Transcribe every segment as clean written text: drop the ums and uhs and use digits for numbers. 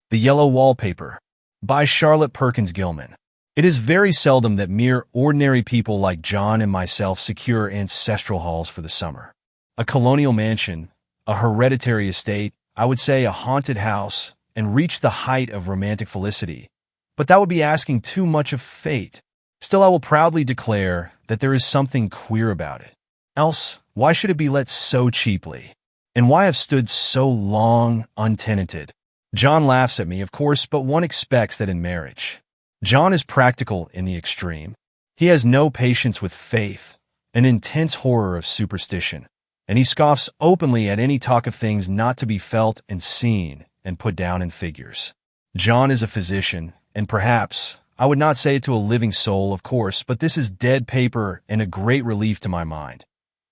The Yellow Wallpaper by Charlotte Perkins Gilman. It is very seldom that mere ordinary people like John and myself secure ancestral halls for the summer. A colonial mansion, a hereditary estate, I would say a haunted house, and reach the height of romantic felicity. But that would be asking too much of fate. Still, I will proudly declare that there is something queer about it. Else, why should it be let so cheaply? And why have stood so long untenanted? John laughs at me, of course, but one expects that in marriage. John is practical in the extreme. He has no patience with faith, an intense horror of superstition, and he scoffs openly at any talk of things not to be felt and seen and put down in figures. John is a physician, and perhaps, I would not say it to a living soul, of course, but this is dead paper and a great relief to my mind.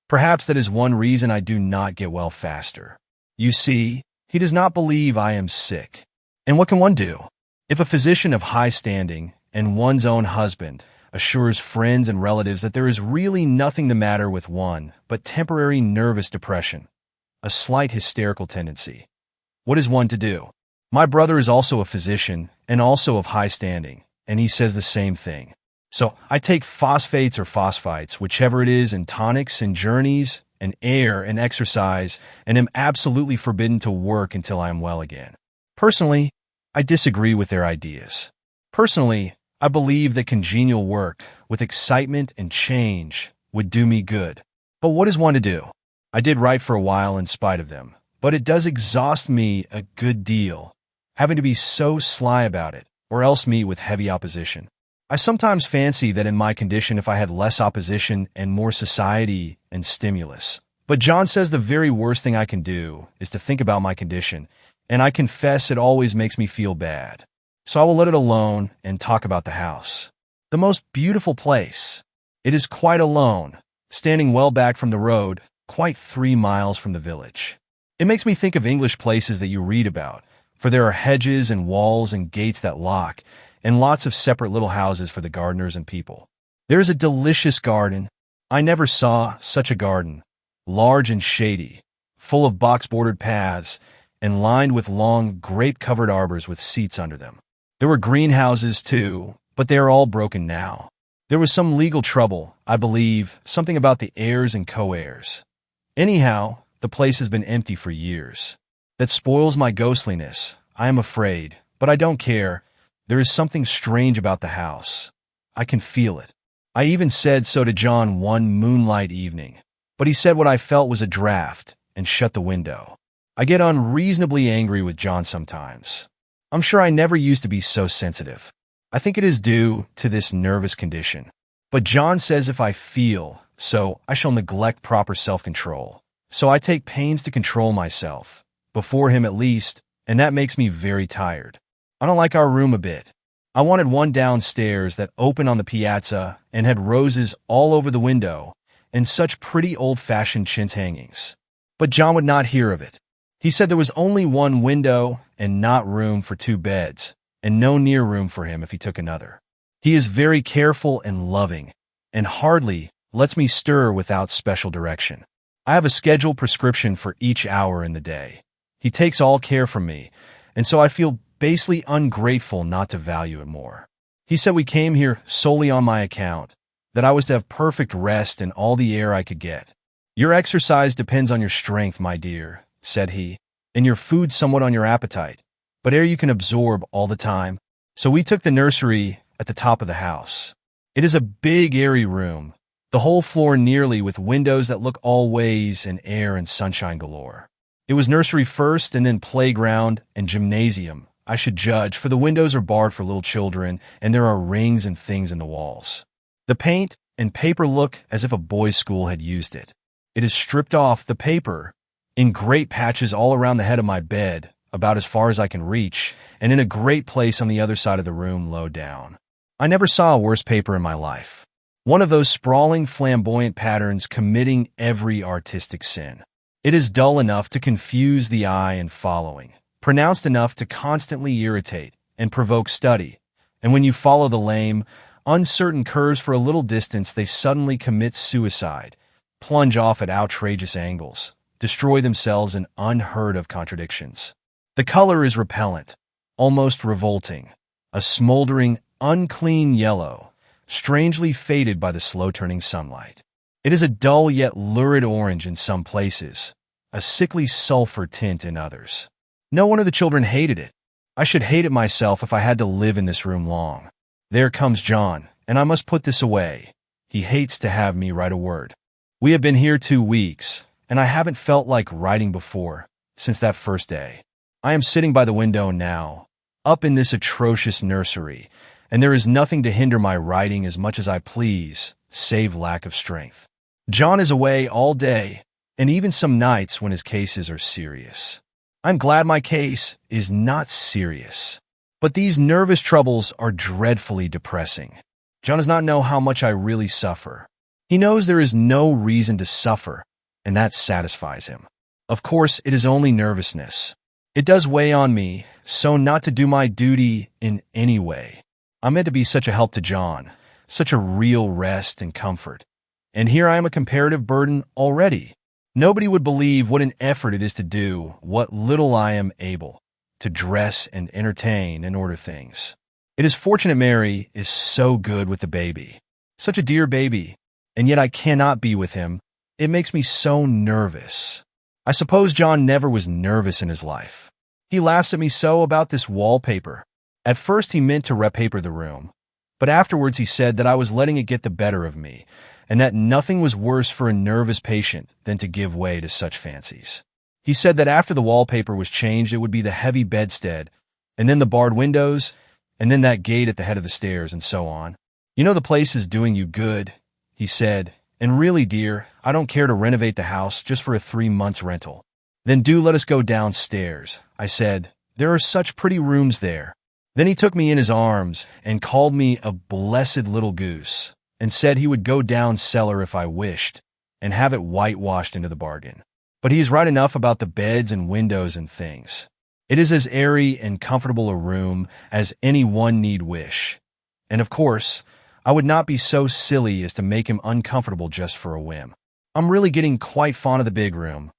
Perhaps that is one reason I do not get well faster. You see, he does not believe I am sick. And what can one do? If a physician of high standing and one's own husband assures friends and relatives that there is really nothing the matter with one but temporary nervous depression, a slight hysterical tendency, what is one to do? My brother is also a physician and also of high standing, and he says the same thing. So I take phosphates or phosphites, whichever it is, and tonics and journeys and air and exercise, and am absolutely forbidden to work until I am well again. Personally, I disagree with their ideas. Personally, I believe that congenial work with excitement and change would do me good. But what is one to do? I did write for a while in spite of them, but it does exhaust me a good deal, having to be so sly about it, or else meet with heavy opposition. I sometimes fancy that in my condition if I had less opposition and more society and stimulus. But John says the very worst thing I can do is to think about my condition, and I confess it always makes me feel bad. So I will let it alone and talk about the house. The most beautiful place. It is quite alone, standing well back from the road, quite 3 miles from the village. It makes me think of English places that you read about, for there are hedges and walls and gates that lock, and lots of separate little houses for the gardeners and people. There is a delicious garden. I never saw such a garden, large and shady, full of box-bordered paths, and lined with long, grape-covered arbors with seats under them. There were greenhouses, too, but they are all broken now. There was some legal trouble, I believe, something about the heirs and co-heirs. Anyhow, the place has been empty for years. That spoils my ghostliness, I am afraid, but I don't care. There is something strange about the house. I can feel it. I even said so to John one moonlight evening, but he said what I felt was a draft and shut the window. I get unreasonably angry with John sometimes. I'm sure I never used to be so sensitive. I think it is due to this nervous condition. But John says if I feel so, I shall neglect proper self-control. So I take pains to control myself, before him at least, and that makes me very tired. I don't like our room a bit. I wanted one downstairs that opened on the piazza and had roses all over the window and such pretty old-fashioned chintz hangings. But John would not hear of it. He said there was only one window and not room for 2 beds, and no near room for him if he took another. He is very careful and loving, and hardly lets me stir without special direction. I have a scheduled prescription for each hour in the day. He takes all care from me, and so I feel basely ungrateful not to value it more. He said we came here solely on my account, that I was to have perfect rest and all the air I could get. Your exercise depends on your strength, my dear, said he, and your food somewhat on your appetite, but air you can absorb all the time. So we took the nursery at the top of the house. It is a big, airy room, the whole floor nearly with windows that look all ways and air and sunshine galore. It was nursery first and then playground and gymnasium, I should judge, for the windows are barred for little children, and there are rings and things in the walls. The paint and paper look as if a boys' school had used it. It is stripped off, the paper, in great patches all around the head of my bed, about as far as I can reach, and in a great place on the other side of the room low down. I never saw a worse paper in my life. One of those sprawling, flamboyant patterns committing every artistic sin. It is dull enough to confuse the eye and following, pronounced enough to constantly irritate and provoke study, and when you follow the lame, uncertain curves for a little distance, they suddenly commit suicide, plunge off at outrageous angles, destroy themselves in unheard-of contradictions. The color is repellent, almost revolting, a smoldering, unclean yellow, strangely faded by the slow-turning sunlight. It is a dull yet lurid orange in some places, a sickly sulfur tint in others. No wonder the children hated it. I should hate it myself if I had to live in this room long. There comes John, and I must put this away. He hates to have me write a word. We have been here 2 weeks, and I haven't felt like writing before, since that first day. I am sitting by the window now, up in this atrocious nursery, and there is nothing to hinder my writing as much as I please, save lack of strength. John is away all day, and even some nights when his cases are serious. I'm glad my case is not serious. But these nervous troubles are dreadfully depressing. John does not know how much I really suffer. He knows there is no reason to suffer, and that satisfies him. Of course, it is only nervousness. It does weigh on me, so not to do my duty in any way. I'm meant to be such a help to John, such a real rest and comfort. And here I am a comparative burden already. Nobody would believe what an effort it is to do what little I am able, to dress and entertain and order things. It is fortunate Mary is so good with the baby. Such a dear baby, and yet I cannot be with him. It makes me so nervous. I suppose John never was nervous in his life. He laughs at me so about this wallpaper. At first he meant to repaper the room, but afterwards he said that I was letting it get the better of me, and that nothing was worse for a nervous patient than to give way to such fancies. He said that after the wallpaper was changed, it would be the heavy bedstead, and then the barred windows, and then that gate at the head of the stairs, and so on. You know the place is doing you good, he said, and really, dear, I don't care to renovate the house just for a 3 months rental. Then do let us go downstairs, I said. There are such pretty rooms there. Then he took me in his arms and called me a blessed little goose, and said he would go down cellar if I wished, and have it whitewashed into the bargain. But he is right enough about the beds and windows and things. It is as airy and comfortable a room as any one need wish. And of course, I would not be so silly as to make him uncomfortable just for a whim. I'm really getting quite fond of the big room,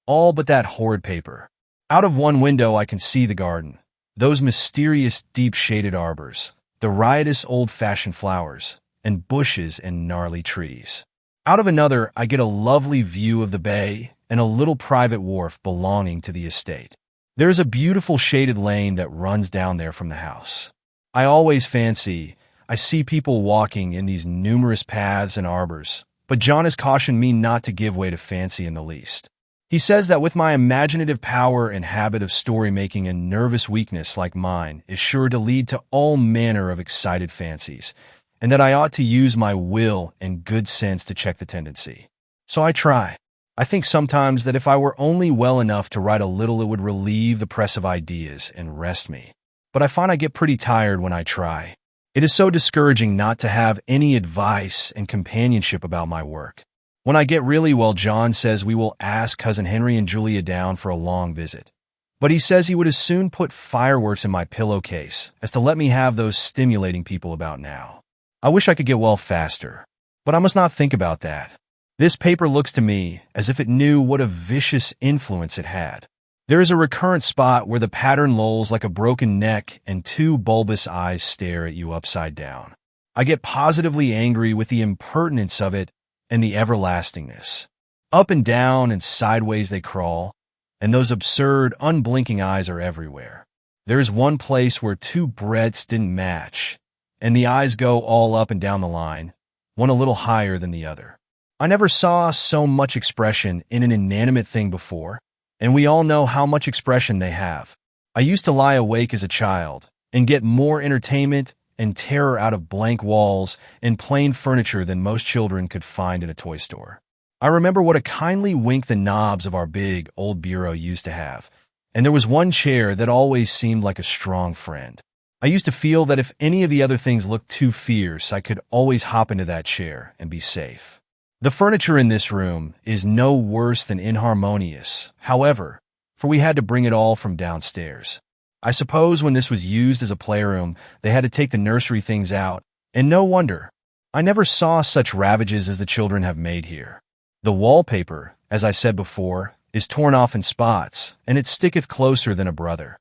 all but that horrid paper. Out of one window I can see the garden, those mysterious deep-shaded arbors, the riotous old-fashioned flowers, and bushes and gnarly trees. Out of another I get a lovely view of the bay and a little private wharf belonging to the estate. There is a beautiful shaded lane that runs down there from the house. I always fancy I see people walking in these numerous paths and arbors, but John has cautioned me not to give way to fancy in the least. He says that with my imaginative power and habit of story-making, a nervous weakness like mine is sure to lead to all manner of excited fancies, and that I ought to use my will and good sense to check the tendency. So I try. I think sometimes that if I were only well enough to write a little, it would relieve the press of ideas and rest me. But I find I get pretty tired when I try. It is so discouraging not to have any advice and companionship about my work. When I get really well, John says we will ask Cousin Henry and Julia down for a long visit. But he says he would as soon put fireworks in my pillowcase as to let me have those stimulating people about now. I wish I could get well faster, but I must not think about that. This paper looks to me as if it knew what a vicious influence it had. There is a recurrent spot where the pattern lolls like a broken neck and 2 bulbous eyes stare at you upside down. I get positively angry with the impertinence of it and the everlastingness. Up and down and sideways they crawl, and those absurd, unblinking eyes are everywhere. There is one place where 2 breadths didn't match, and the eyes go all up and down the line, one a little higher than the other. I never saw so much expression in an inanimate thing before, and we all know how much expression they have. I used to lie awake as a child and get more entertainment and terror out of blank walls and plain furniture than most children could find in a toy store. I remember what a kindly wink the knobs of our big old bureau used to have, and there was one chair that always seemed like a strong friend. I used to feel that if any of the other things looked too fierce, I could always hop into that chair and be safe. The furniture in this room is no worse than inharmonious, however, for we had to bring it all from downstairs. I suppose when this was used as a playroom, they had to take the nursery things out, and no wonder. I never saw such ravages as the children have made here. The wallpaper, as I said before, is torn off in spots, and it sticketh closer than a brother.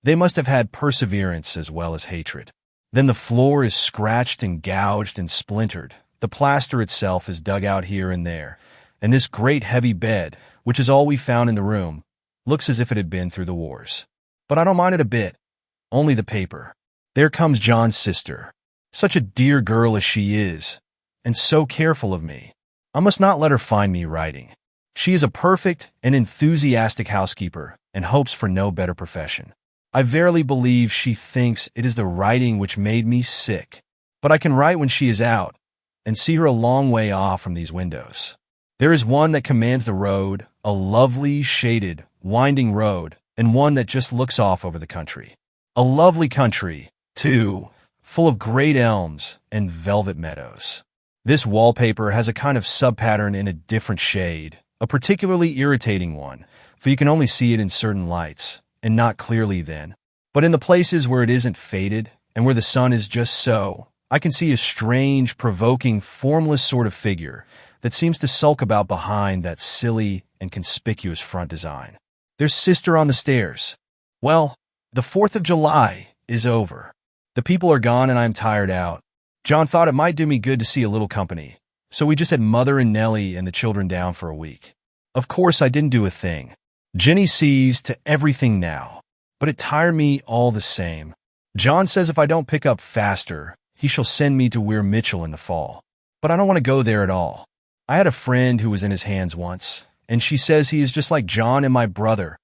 They must have had perseverance as well as hatred. Then the floor is scratched and gouged and splintered. The plaster itself is dug out here and there, and this great heavy bed, which is all we found in the room, looks as if it had been through the wars. But I don't mind it a bit. Only the paper. There comes John's sister. Such a dear girl as she is, and so careful of me. I must not let her find me writing. She is a perfect and enthusiastic housekeeper and hopes for no better profession. I verily believe she thinks it is the writing which made me sick. But I can write when she is out, and see her a long way off from these windows. There is one that commands the road, a lovely, shaded, winding road, and one that just looks off over the country. A lovely country, too, full of great elms and velvet meadows. This wallpaper has a kind of sub-pattern in a different shade, a particularly irritating one, for you can only see it in certain lights, and not clearly then. But in the places where it isn't faded, and where the sun is just so, I can see a strange, provoking, formless sort of figure that seems to sulk about behind that silly and conspicuous front design. There's Sister on the stairs. Well, the 4th of July is over. The people are gone and I'm tired out. John thought it might do me good to see a little company, so we just had Mother and Nellie and the children down for a week. Of course, I didn't do a thing. Jenny sees to everything now, but it tired me all the same. John says if I don't pick up faster, he shall send me to Weir Mitchell in the fall. But I don't want to go there at all. I had a friend who was in his hands once, and she says he is just like John and my brother,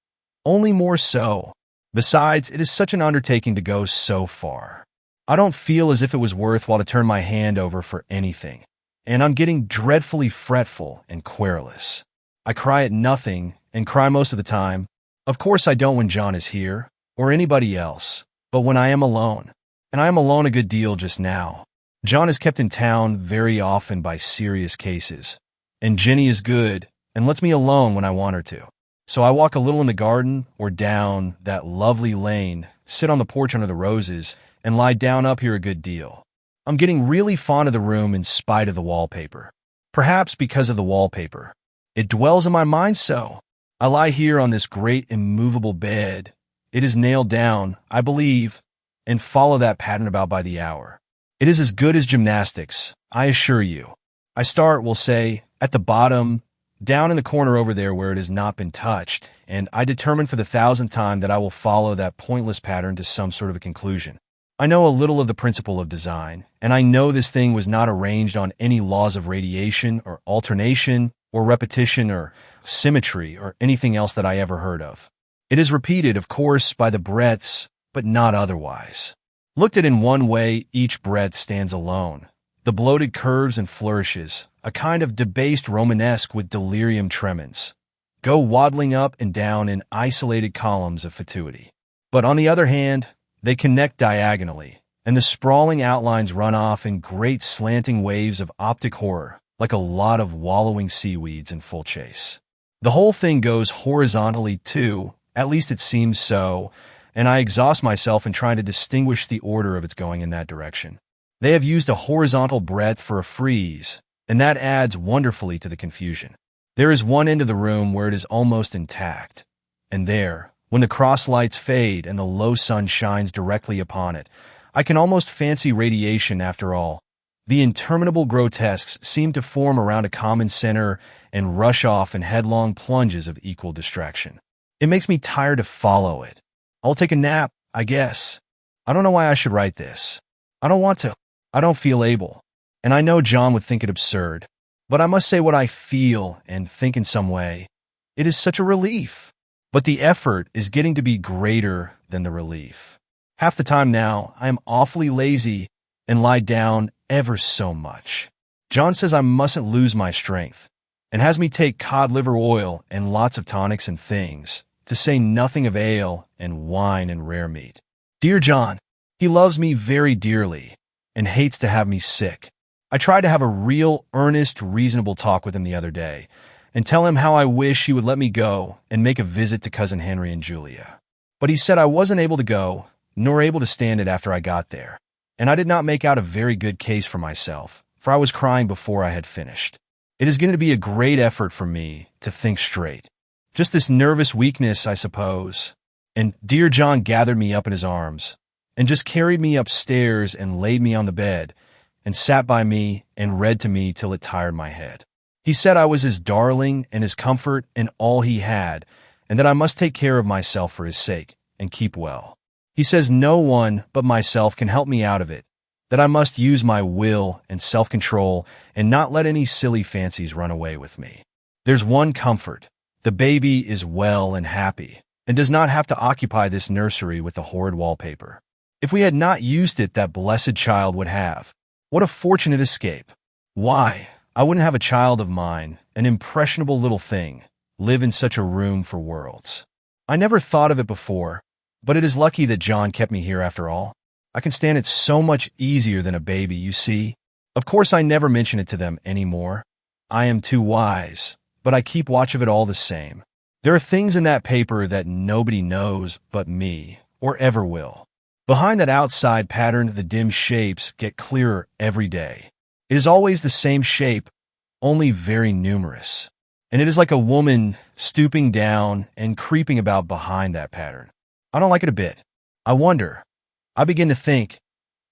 only more so. Besides, it is such an undertaking to go so far. I don't feel as if it was worthwhile to turn my hand over for anything, and I'm getting dreadfully fretful and querulous. I cry at nothing, and cry most of the time. Of course I don't when John is here, or anybody else, but when I am alone. And I am alone a good deal just now. John is kept in town very often by serious cases, and Jenny is good and lets me alone when I want her to. So I walk a little in the garden or down that lovely lane, sit on the porch under the roses, and lie down up here a good deal. I'm getting really fond of the room in spite of the wallpaper. Perhaps because of the wallpaper. It dwells in my mind so. I lie here on this great immovable bed. It is nailed down, I believe, and follow that pattern about by the hour. It is as good as gymnastics, I assure you. I start, we'll say, at the bottom, down in the corner over there where it has not been touched, and I determine for the 1000th time that I will follow that pointless pattern to some sort of a conclusion. I know a little of the principle of design, and I know this thing was not arranged on any laws of radiation or alternation or repetition or symmetry or anything else that I ever heard of. It is repeated, of course, by the breadths, but not otherwise. Looked at in one way, each breadth stands alone. The bloated curves and flourishes, a kind of debased Romanesque with delirium tremens, go waddling up and down in isolated columns of fatuity. But on the other hand, they connect diagonally, and the sprawling outlines run off in great slanting waves of optic horror, like a lot of wallowing seaweeds in full chase. The whole thing goes horizontally too, at least it seems so, and I exhaust myself in trying to distinguish the order of its going in that direction. They have used a horizontal breadth for a frieze, and that adds wonderfully to the confusion. There is one end of the room where it is almost intact, and there, when the cross lights fade and the low sun shines directly upon it, I can almost fancy radiation after all. The interminable grotesques seem to form around a common center and rush off in headlong plunges of equal distraction. It makes me tired to follow it. I'll take a nap, I guess. I don't know why I should write this. I don't want to. I don't feel able. And I know John would think it absurd. But I must say what I feel and think in some way. It is such a relief. But the effort is getting to be greater than the relief. Half the time now, I am awfully lazy and lie down ever so much. John says I mustn't lose my strength, and has me take cod liver oil and lots of tonics and things, to say nothing of ale and wine and rare meat. Dear John, he loves me very dearly and hates to have me sick. I tried to have a real, earnest, reasonable talk with him the other day and tell him how I wish he would let me go and make a visit to Cousin Henry and Julia. But he said I wasn't able to go, nor able to stand it after I got there, and I did not make out a very good case for myself, for I was crying before I had finished. It is going to be a great effort for me to think straight. Just this nervous weakness, I suppose. And dear John gathered me up in his arms and just carried me upstairs and laid me on the bed and sat by me and read to me till it tired my head. He said I was his darling and his comfort and all he had, and that I must take care of myself for his sake and keep well. He says no one but myself can help me out of it, that I must use my will and self-control and not let any silly fancies run away with me. There's one comfort. The baby is well and happy and does not have to occupy this nursery with the horrid wallpaper. If we had not used it, that blessed child would have. What a fortunate escape. Why, I wouldn't have a child of mine, an impressionable little thing, live in such a room for worlds. I never thought of it before, but it is lucky that John kept me here after all. I can stand it so much easier than a baby, you see. Of course, I never mention it to them anymore. I am too wise, but I keep watch of it all the same. There are things in that paper that nobody knows but me, or ever will. Behind that outside pattern, the dim shapes get clearer every day. It is always the same shape, only very numerous. And it is like a woman stooping down and creeping about behind that pattern. I don't like it a bit. I wonder. I begin to think,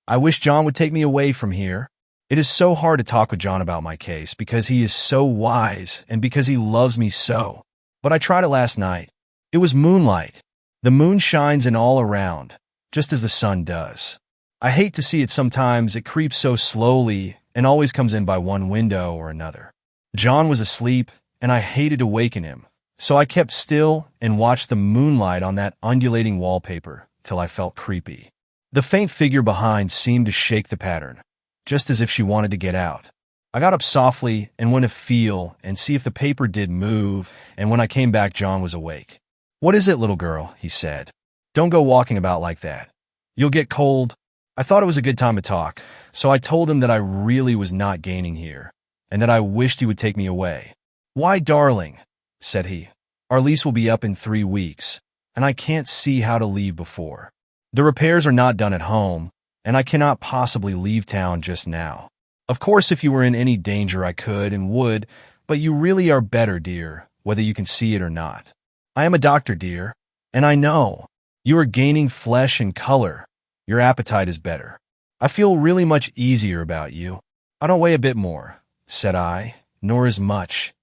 I wish John would take me away from here. It is so hard to talk with John about my case because he is so wise and because he loves me so. But I tried it last night. It was moonlight. The moon shines in all around, just as the sun does. I hate to see it sometimes. It creeps so slowly and always comes in by one window or another. John was asleep, and I hated to waken him, so I kept still and watched the moonlight on that undulating wallpaper till I felt creepy. The faint figure behind seemed to shake the pattern, just as if she wanted to get out. I got up softly and went to feel and see if the paper did move, and when I came back, John was awake. "What is it, little girl?" he said. "Don't go walking about like that. You'll get cold." I thought it was a good time to talk, so I told him that I really was not gaining here, and that I wished he would take me away. "Why, darling," said he, "our lease will be up in 3 weeks, and I can't see how to leave before. The repairs are not done at home, and I cannot possibly leave town just now. Of course, if you were in any danger, I could and would, but you really are better, dear, whether you can see it or not. I am a doctor, dear, and I know. You are gaining flesh and color. Your appetite is better. I feel really much easier about you. I don't weigh a bit more," said I, "nor as much.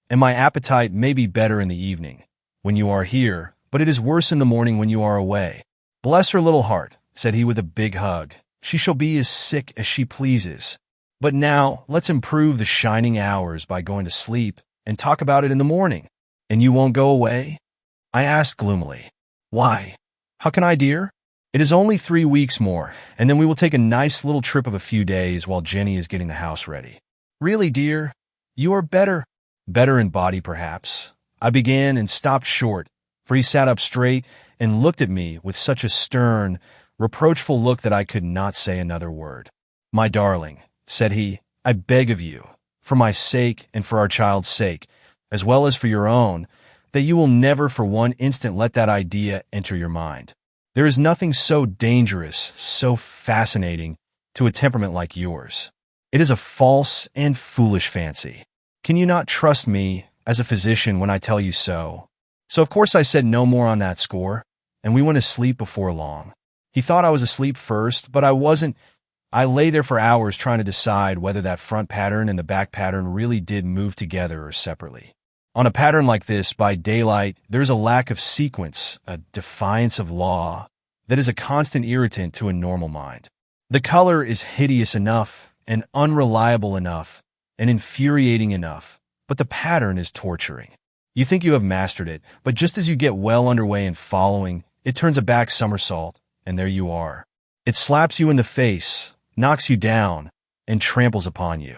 And my appetite may be better in the evening, when you are here, but it is worse in the morning when you are away. Bless her little heart," said he with a big hug. "She shall be as sick as she pleases. But now, let's improve the shining hours by going to sleep and talk about it in the morning." "And you won't go away?" I asked gloomily. "Why? How can I, dear? It is only 3 weeks more, and then we will take a nice little trip of a few days while Jenny is getting the house ready." "Really, dear? You are better." "Better in body, perhaps." I began and stopped short, for he sat up straight and looked at me with such a stern, reproachful look that I could not say another word. "My darling," said he, "I beg of you, for my sake and for our child's sake, as well as for your own, that you will never for one instant let that idea enter your mind. There is nothing so dangerous, so fascinating, to a temperament like yours. It is a false and foolish fancy. Can you not trust me as a physician when I tell you so?" So of course I said no more on that score, and we went to sleep before long. He thought I was asleep first, but I wasn't. I lay there for hours trying to decide whether that front pattern and the back pattern really did move together or separately. On a pattern like this, by daylight, there's a lack of sequence, a defiance of law, that is a constant irritant to a normal mind. The color is hideous enough, and unreliable enough, and infuriating enough, but the pattern is torturing. You think you have mastered it, but just as you get well underway in following, it turns a back somersault, and there you are. It slaps you in the face, knocks you down, and tramples upon you.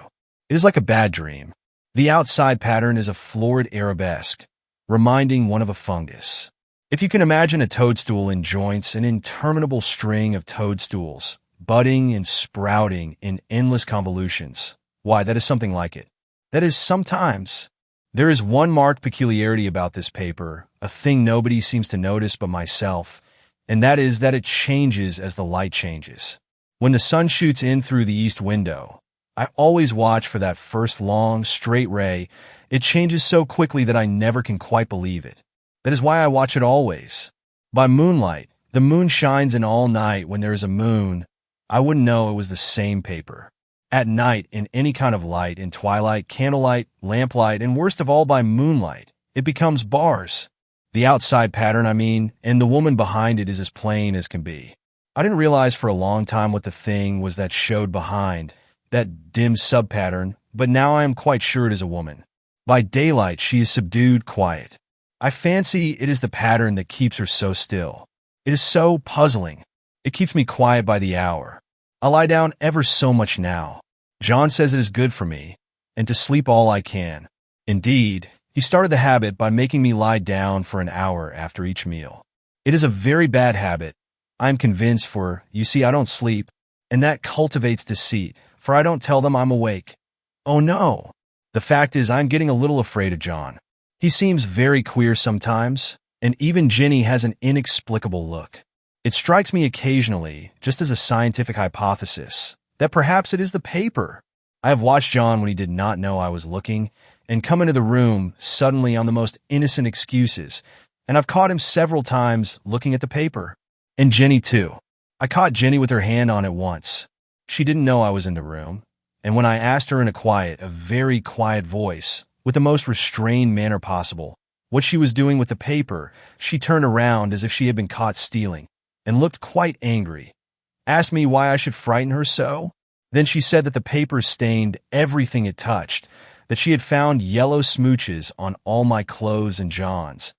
It is like a bad dream. The outside pattern is a florid arabesque, reminding one of a fungus. If you can imagine a toadstool in joints, an interminable string of toadstools, budding and sprouting in endless convolutions, why, that is something like it. That is sometimes. There is one marked peculiarity about this paper, a thing nobody seems to notice but myself, and that is that it changes as the light changes. When the sun shoots in through the east window, I always watch for that first long, straight ray. It changes so quickly that I never can quite believe it. That is why I watch it always. By moonlight, the moon shines in all night when there is a moon. I wouldn't know it was the same paper. At night, in any kind of light, in twilight, candlelight, lamplight, and worst of all by moonlight, it becomes bars. The outside pattern, and the woman behind it is as plain as can be. I didn't realize for a long time what the thing was that showed behind, that dim sub-pattern, but now I am quite sure it is a woman. By daylight, she is subdued, quiet. I fancy it is the pattern that keeps her so still. It is so puzzling. It keeps me quiet by the hour. I lie down ever so much now. John says it is good for me, and to sleep all I can. Indeed, he started the habit by making me lie down for an hour after each meal. It is a very bad habit, I am convinced, for, you see, I don't sleep, and that cultivates deceit, for I don't tell them I'm awake. Oh no! The fact is I'm getting a little afraid of John. He seems very queer sometimes, and even Jenny has an inexplicable look. It strikes me occasionally, just as a scientific hypothesis, that perhaps it is the paper. I have watched John when he did not know I was looking, and come into the room suddenly on the most innocent excuses, and I've caught him several times looking at the paper. And Jenny too. I caught Jenny with her hand on it once. She didn't know I was in the room, and when I asked her in a very quiet voice, with the most restrained manner possible, what she was doing with the paper, she turned around as if she had been caught stealing, and looked quite angry. Asked me why I should frighten her so? Then she said that the paper stained everything it touched, that she had found yellow smooches on all my clothes and John's,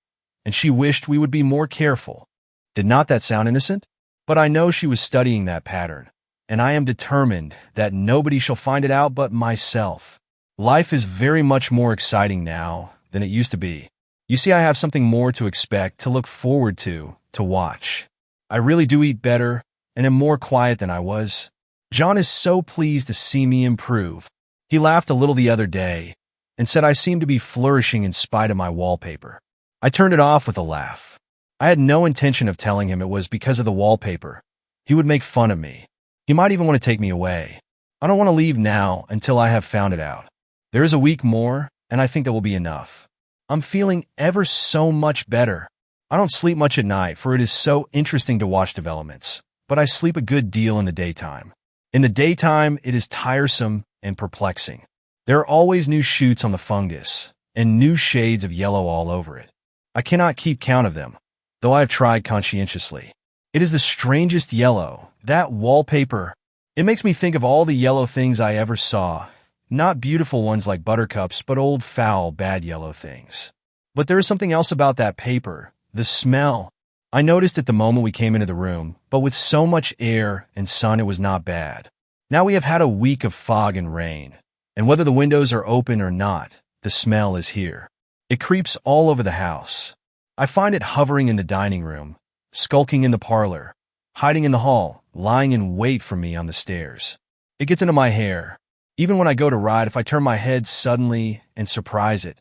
and she wished we would be more careful. Did not that sound innocent? But I know she was studying that pattern, and I am determined that nobody shall find it out but myself. Life is very much more exciting now than it used to be. You see, I have something more to expect, to look forward to watch. I really do eat better and am more quiet than I was. John is so pleased to see me improve. He laughed a little the other day and said I seemed to be flourishing in spite of my wallpaper. I turned it off with a laugh. I had no intention of telling him it was because of the wallpaper. He would make fun of me. He might even want to take me away. I don't want to leave now until I have found it out. There is a week more, and I think that will be enough. I'm feeling ever so much better. I don't sleep much at night, for it is so interesting to watch developments, but I sleep a good deal in the daytime. In the daytime, it is tiresome and perplexing. There are always new shoots on the fungus, and new shades of yellow all over it. I cannot keep count of them, though I have tried conscientiously. It is the strangest yellow, that wallpaper. It makes me think of all the yellow things I ever saw, not beautiful ones like buttercups, but old, foul, bad yellow things. But there is something else about that paper, the smell. I noticed it the moment we came into the room, but with so much air and sun it was not bad. Now we have had a week of fog and rain, and whether the windows are open or not, the smell is here. It creeps all over the house. I find it hovering in the dining room, skulking in the parlor, hiding in the hall, lying in wait for me on the stairs. It gets into my hair. Even when I go to ride, if I turn my head suddenly and surprise it,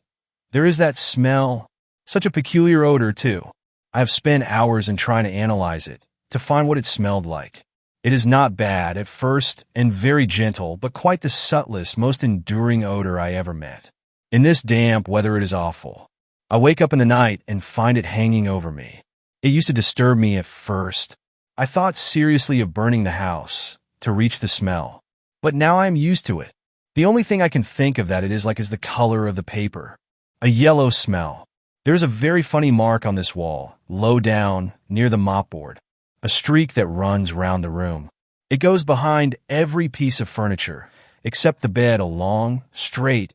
there is that smell, such a peculiar odor too. I have spent hours in trying to analyze it, to find what it smelled like. It is not bad at first and very gentle, but quite the subtlest, most enduring odor I ever met. In this damp weather it is awful. I wake up in the night and find it hanging over me. It used to disturb me at first. I thought seriously of burning the house to reach the smell. But now I am used to it. The only thing I can think of that it is like is the color of the paper. A yellow smell. There is a very funny mark on this wall, low down, near the mopboard. A streak that runs round the room. It goes behind every piece of furniture, except the bed, a long, straight,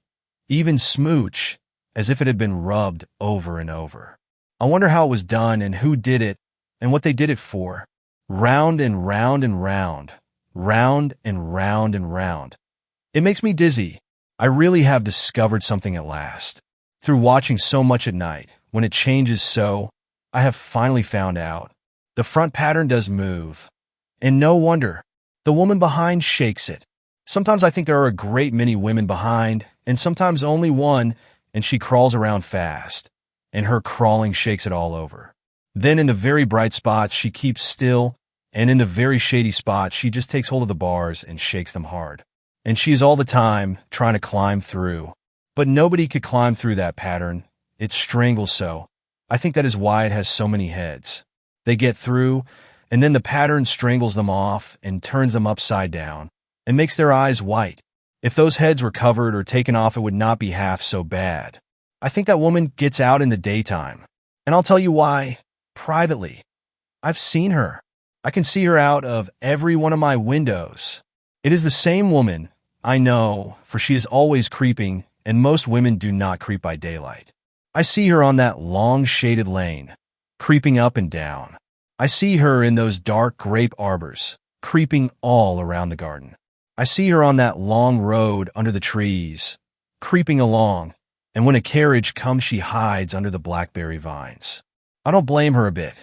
even smooch, as if it had been rubbed over and over. I wonder how it was done and who did it and what they did it for. Round and round and round. Round and round and round. It makes me dizzy. I really have discovered something at last. Through watching so much at night, when it changes so, I have finally found out. The front pattern does move. And no wonder. The woman behind shakes it. Sometimes I think there are a great many women behind, and sometimes only one, and she crawls around fast, and her crawling shakes it all over. Then in the very bright spots, she keeps still, and in the very shady spots, she just takes hold of the bars and shakes them hard. And she is all the time trying to climb through. But nobody could climb through that pattern. It strangles so. I think that is why it has so many heads. They get through, and then the pattern strangles them off and turns them upside down and makes their eyes white. If those heads were covered or taken off, it would not be half so bad. I think that woman gets out in the daytime. And I'll tell you why, privately. I've seen her. I can see her out of every one of my windows. It is the same woman, I know, for she is always creeping, and most women do not creep by daylight. I see her on that long shaded lane, creeping up and down. I see her in those dark grape arbors, creeping all around the garden. I see her on that long road under the trees, creeping along, and when a carriage comes, she hides under the blackberry vines. I don't blame her a bit.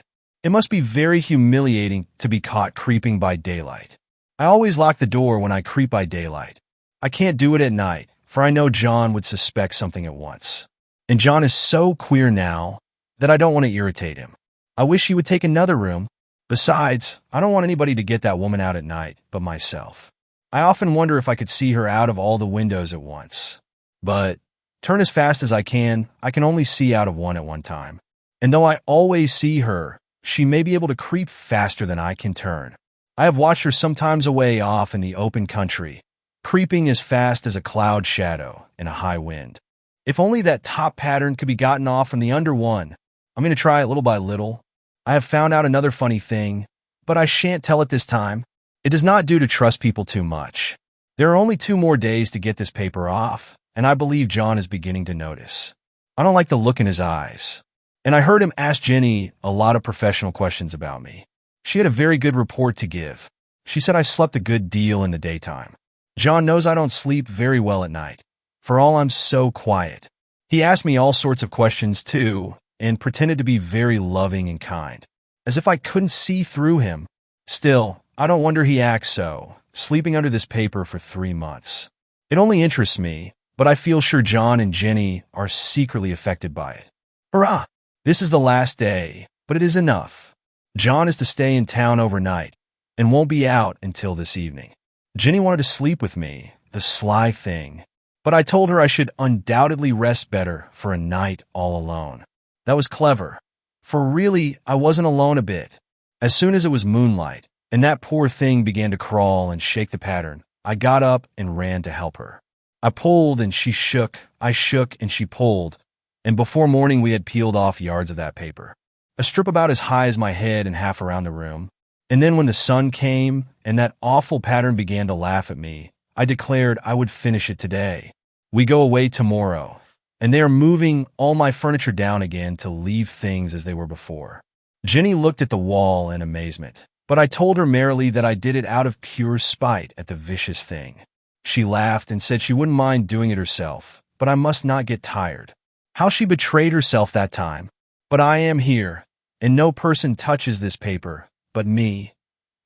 It must be very humiliating to be caught creeping by daylight. I always lock the door when I creep by daylight. I can't do it at night, for I know John would suspect something at once. And John is so queer now that I don't want to irritate him. I wish he would take another room. Besides, I don't want anybody to get that woman out at night but myself. I often wonder if I could see her out of all the windows at once. But turn as fast as I can only see out of one at one time. And though I always see her, she may be able to creep faster than I can turn. I have watched her sometimes away off in the open country, creeping as fast as a cloud shadow in a high wind. If only that top pattern could be gotten off from the under one. I'm going to try it little by little. I have found out another funny thing, but I shan't tell it this time. It does not do to trust people too much. There are only 2 more days to get this paper off, and I believe John is beginning to notice. I don't like the look in his eyes. And I heard him ask Jenny a lot of professional questions about me. She had a very good report to give. She said I slept a good deal in the daytime. John knows I don't sleep very well at night. For all I'm so quiet. He asked me all sorts of questions too, and pretended to be very loving and kind, as if I couldn't see through him. Still, I don't wonder he acts so, sleeping under this paper for 3 months. It only interests me, but I feel sure John and Jenny are secretly affected by it. Hurrah! This is the last day, but it is enough. John is to stay in town overnight, and won't be out until this evening. Jenny wanted to sleep with me, the sly thing, but I told her I should undoubtedly rest better for a night all alone. That was clever, for really I wasn't alone a bit. As soon as it was moonlight, and that poor thing began to crawl and shake the pattern, I got up and ran to help her. I pulled and she shook, I shook and she pulled, and before morning we had peeled off yards of that paper. A strip about as high as my head and half around the room. And then when the sun came and that awful pattern began to laugh at me, I declared I would finish it today. We go away tomorrow, and they are moving all my furniture down again to leave things as they were before. Jenny looked at the wall in amazement, but I told her merrily that I did it out of pure spite at the vicious thing. She laughed and said she wouldn't mind doing it herself, but I must not get tired. How she betrayed herself that time. But I am here, and no person touches this paper but me.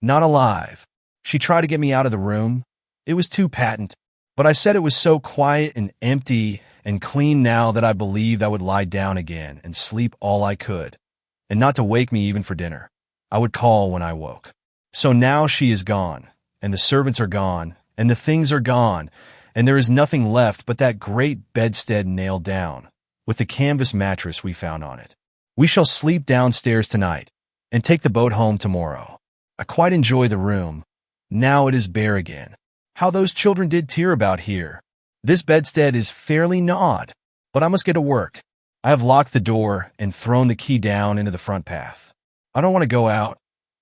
Not alive. She tried to get me out of the room. It was too patent, but I said it was so quiet and empty and clean now that I believed I would lie down again and sleep all I could, and not to wake me even for dinner. I would call when I woke. So now she is gone, and the servants are gone, and the things are gone, and there is nothing left but that great bedstead nailed down, with the canvas mattress we found on it. We shall sleep downstairs tonight, and take the boat home tomorrow. I quite enjoy the room. Now it is bare again. How those children did tear about here. This bedstead is fairly gnawed, but I must get to work. I have locked the door and thrown the key down into the front path. I don't want to go out,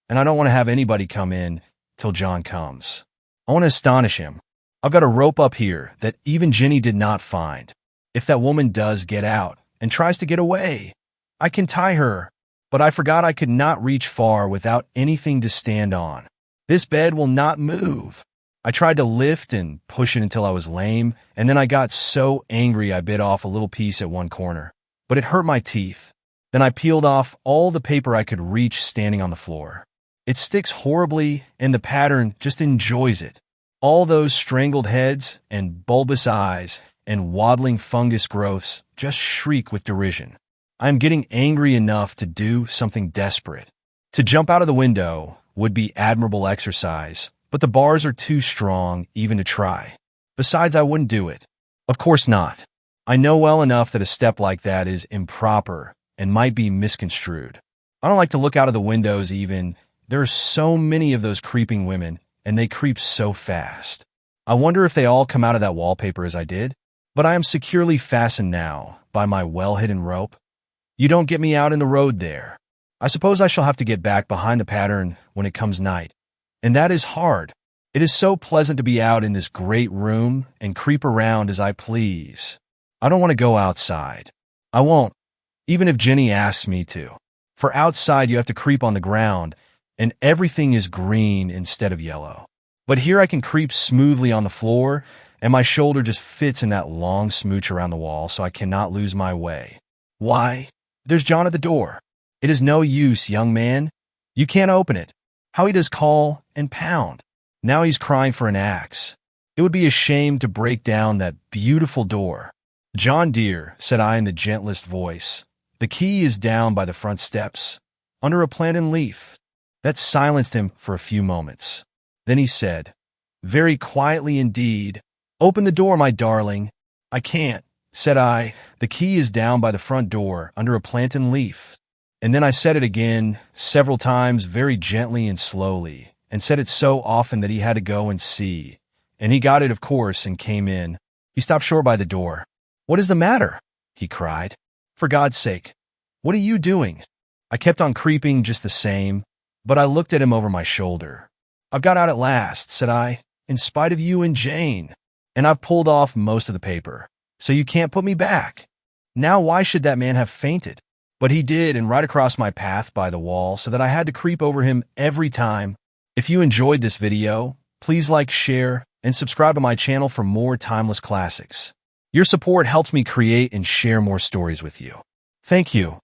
and I don't want to have anybody come in till John comes. I want to astonish him. I've got a rope up here that even Jenny did not find. If that woman does get out and tries to get away, I can tie her, but I forgot I could not reach far without anything to stand on. This bed will not move. I tried to lift and push it until I was lame, and then I got so angry I bit off a little piece at one corner, but it hurt my teeth. Then I peeled off all the paper I could reach standing on the floor. It sticks horribly, and the pattern just enjoys it. All those strangled heads and bulbous eyes and waddling fungus growths just shriek with derision. I am getting angry enough to do something desperate. To jump out of the window would be admirable exercise, but the bars are too strong even to try. Besides, I wouldn't do it. Of course not. I know well enough that a step like that is improper and might be misconstrued. I don't like to look out of the windows even. There are so many of those creeping women, and they creep so fast. I wonder if they all come out of that wallpaper as I did. But I am securely fastened now by my well-hidden rope. You don't get me out in the road there. I suppose I shall have to get back behind the pattern when it comes night. And that is hard. It is so pleasant to be out in this great room and creep around as I please. I don't want to go outside. I won't, even if Jenny asks me to. For outside you have to creep on the ground, and everything is green instead of yellow. But here I can creep smoothly on the floor, and my shoulder just fits in that long smooch around the wall, so I cannot lose my way. Why? There's John at the door. It is no use, young man. You can't open it. How he does call and pound. Now he's crying for an axe. It would be a shame to break down that beautiful door. John dear, said I in the gentlest voice, the key is down by the front steps, under a plantain leaf. That silenced him for a few moments. Then he said, very quietly indeed, open the door, my darling. I can't, said I. The key is down by the front door, under a plantain leaf. And then I said it again, several times, very gently and slowly, and said it so often that he had to go and see. And he got it, of course, and came in. He stopped short by the door. What is the matter? He cried. For God's sake, what are you doing? I kept on creeping just the same, but I looked at him over my shoulder. I've got out at last, said I, in spite of you and Jane. And I've pulled off most of the paper, so you can't put me back. Now why should that man have fainted? But he did, and right across my path by the wall, so that I had to creep over him every time. If you enjoyed this video, please like, share, and subscribe to my channel for more timeless classics. Your support helps me create and share more stories with you. Thank you.